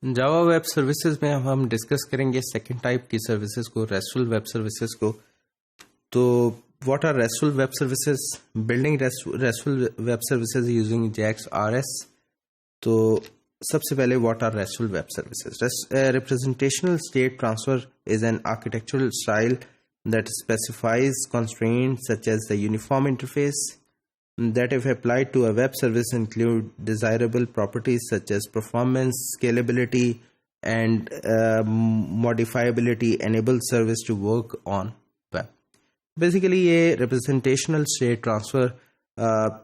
جاوا web services میں ہم discuss کریں گے سیکنڈ ٹائپ کی سروسز کو، ریسٹفل ویب سروسز کو. تو what are RESTful web services? Building RESTful web services using JAX R S. تو سب سے پہلے what are RESTful web services? Representational state transfer is an architectural style that specifies constraints such as the uniform interface that, if applied to a web service, include desirable properties such as performance, scalability, and modifiability, enable service to work on web. Basically یہ representational state transfer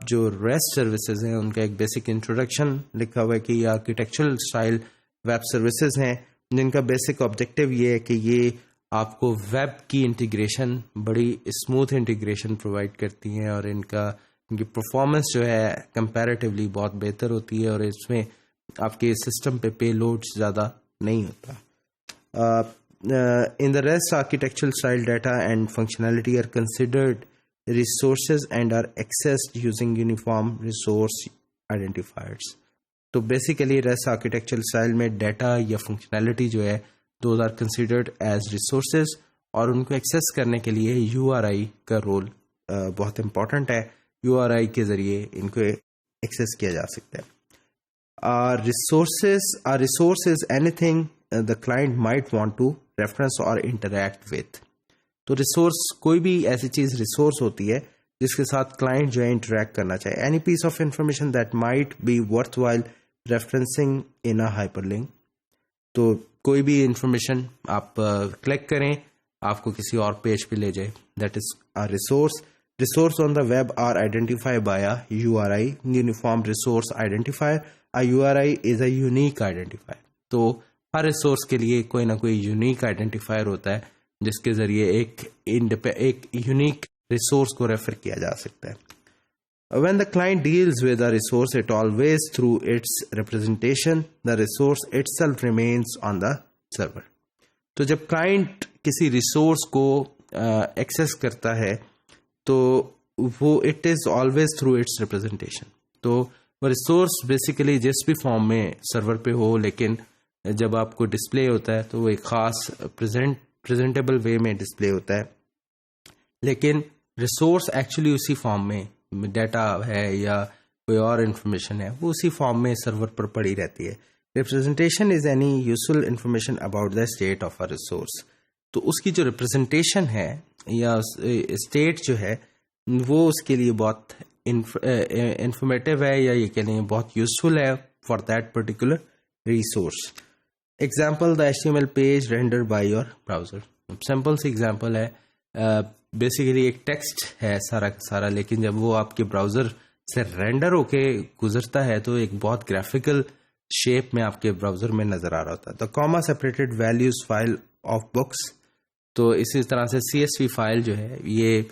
جو REST services ہیں ان کا ایک basic introduction لکھا ہوا ہے کہ یہ آرکیٹیکچرل اسٹائل ویب سروسز ہیں جن کا بیسک آبجیکٹیو یہ ہے کہ یہ آپ کو ویب کی انٹیگریشن، بڑی اسموتھ انٹیگریشن پرووائڈ کرتی ہیں، اور ان کی پرفارمنس جو ہے کمپیریٹیولی بہت بہتر ہوتی ہے، اور اس میں آپ کے سسٹم پہ پے لوڈ زیادہ نہیں ہوتا. In the REST architectural style data and functionality are considered resources and are accessed using uniform resource identifiers. تو بیسیکلی ریسٹ آرکیٹیکچرل اسٹائل میں ڈیٹا یا فنکشنالٹی جو ہے those are considered as resources، اور ان کو ایکسیس کرنے کے لیے یو آر آئی کا رول بہت امپورٹنٹ ہے. یو آر آئی کے ذریعے ان کو ایکسیس کیا جا سکتا ہے. Resource is any thing the client might want to reference اور انٹریکٹ وتھ. تو ریسورس کوئی بھی ایسی چیز ریسورس ہوتی ہے جس کے ساتھ کلائنٹ جو ہے انٹریکٹ کرنا چاہے. Any piece of information that might be worthwhile referencing in a hyperlink. تو کوئی بھی انفارمیشن آپ کلک کریں آپ کو کسی اور پیج پہ لے جائے، that is a resource. Resource on the web are identify by a U R I, uniform resource identifier. A U R I is a unique identifier. تو ہر ریسورس کے لیے کوئی نہ کوئی یونیک آئیڈینٹیفائر ہوتا ہے جس کے ذریعے ایک یونیک ریسورس کو ریفر کیا جا سکتا ہے. When the client deals with a resource, it always through its representation, the resource itself remains on the server. تو جب کلائنٹ کسی ریسورس کو ایکسیس کرتا ہے تو وہ it is always through its representation. تو وہ ریسورس بیسیکلی جس بھی فارم میں سرور پہ ہو، لیکن جب آپ کو ڈسپلے ہوتا ہے تو وہ ایک خاص پریزنٹیبل وے میں ڈسپلے ہوتا ہے، لیکن ریسورس ایکچولی اسی فارم میں ڈیٹا ہے یا کوئی اور انفارمیشن ہے وہ اسی فارم میں سرور پر پڑی رہتی ہے. Representation is any useful information about the state of a resource. تو اس کی جو ریپرزنٹیشن ہے یا اسٹیٹ جو ہے وہ اس کے لیے بہت انفارمیٹیو ہے، یا یہ کہہ لیں بہت یوزفل ہے for that particular resource. Example, the HTML page render by your browser. Simple سی ایگزامپل ہے، بیسیکلی ایک ٹیکسٹ ہے سارا کا سارا، لیکن جب وہ آپ کے براؤزر سے رینڈر ہو کے گزرتا ہے تو ایک بہت گرافیکل شیپ میں آپ کے براؤزر میں نظر آ رہا ہوتا ہے. تو Cama separated values file of books. تو اسی طرح سے CSV فائل جو ہے یہ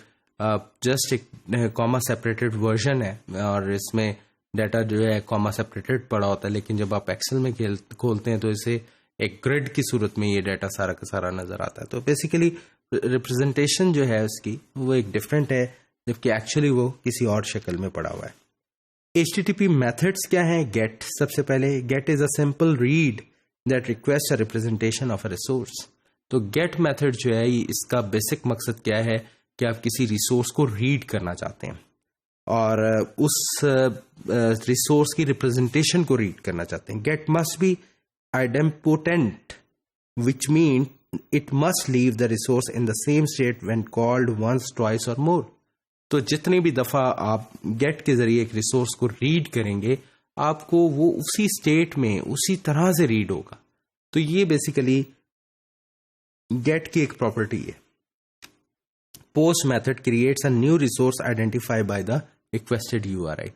جسٹ ایک کاما سیپریٹڈ ورژن ہے، اور اس میں ڈیٹا جو ہے کاما سیپریٹڈ پڑا ہوتا ہے، لیکن جب آپ ایکسل میں کھولتے ہیں تو اسے ایک گریڈ کی صورت میں یہ ڈیٹا سارا کا سارا نظر آتا ہے. تو بیسیکلی ریپرزنٹیشن جو ہے اس کی وہ ایک ڈفرینٹ ہے، جبکہ ایکچولی وہ کسی اور شکل میں پڑا ہوا ہے. HTTP میتھڈس کیا ہیں؟ گیٹ. سب سے پہلے get is a simple read that request a representation of a resource. تو گیٹ میتھڈ جو ہے اس کا بیسک مقصد کیا ہے کہ آپ کسی ریسورس کو ریڈ کرنا چاہتے ہیں اور اس ریسورس کی ریپرزنٹیشن کو ریڈ کرنا چاہتے ہیں. Get must be idempotent, which mean it must leave the resource in the same state when called once, twice or more. تو جتنی بھی دفعہ آپ گیٹ کے ذریعے ایک ریسورس کو ریڈ کریں گے آپ کو وہ اسی اسٹیٹ میں اسی طرح سے ریڈ ہوگا. تو یہ بیسیکلی گیٹ کی ایک پراپرٹی ہے. Post method creates a new resource identify by the requested URI.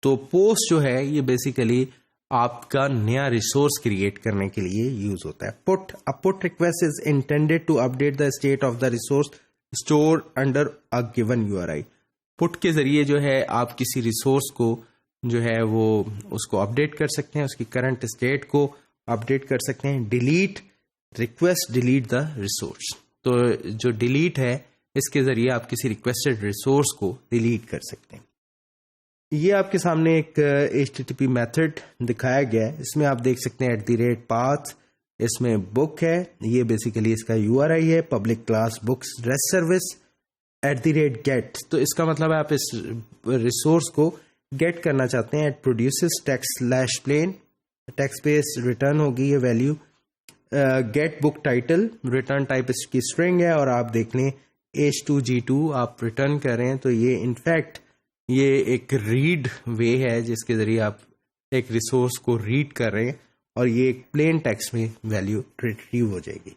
تو پوسٹ جو ہے یہ بیسیکلی آپ کا نیا ریسورس کریٹ کرنے کے لیے یوز ہوتا ہے. PUT request is intended to update the state of the resource store under a given URI. PUT کے ذریعے جو ہے آپ کسی ریسورس کو جو ہے وہ اس کو اپڈیٹ کر سکتے ہیں، اس کی کرنٹ اسٹیٹ کو اپڈیٹ کر سکتے ہیں. Delete request delete the resource. تو جو ڈیلیٹ ہے اس کے ذریعے آپ کسی ریکویسٹڈ ریسورس کو ڈیلیٹ کر سکتے ہیں. یہ آپ کے سامنے ایک HTTP میتھڈ دکھایا گیا ہے. اس میں آپ دیکھ سکتے ہیں @path، اس میں بک ہے، یہ بیسیکلی اس کا URI ہے، public class books rest service @get. تو اس کا مطلب ہے آپ اس ریسورس کو گیٹ کرنا چاہتے ہیں. پروڈیوسز ٹیکسٹ/plain ٹیکسٹ بیس ریٹرن ہوگی یہ value. Get book title, return type اس کی اسٹرنگ ہے، اور آپ دیکھ لیں H2G2 آپ ریٹرن کر رہے ہیں. تو یہ انفیکٹ یہ ایک ریڈ وے ہے جس کے ذریعے آپ ایک ریسورس کو ریڈ کر رہے ہیں، اور یہ ایک پلین ٹیکسٹ میں ویلیو ریٹریو ہو جائے گی.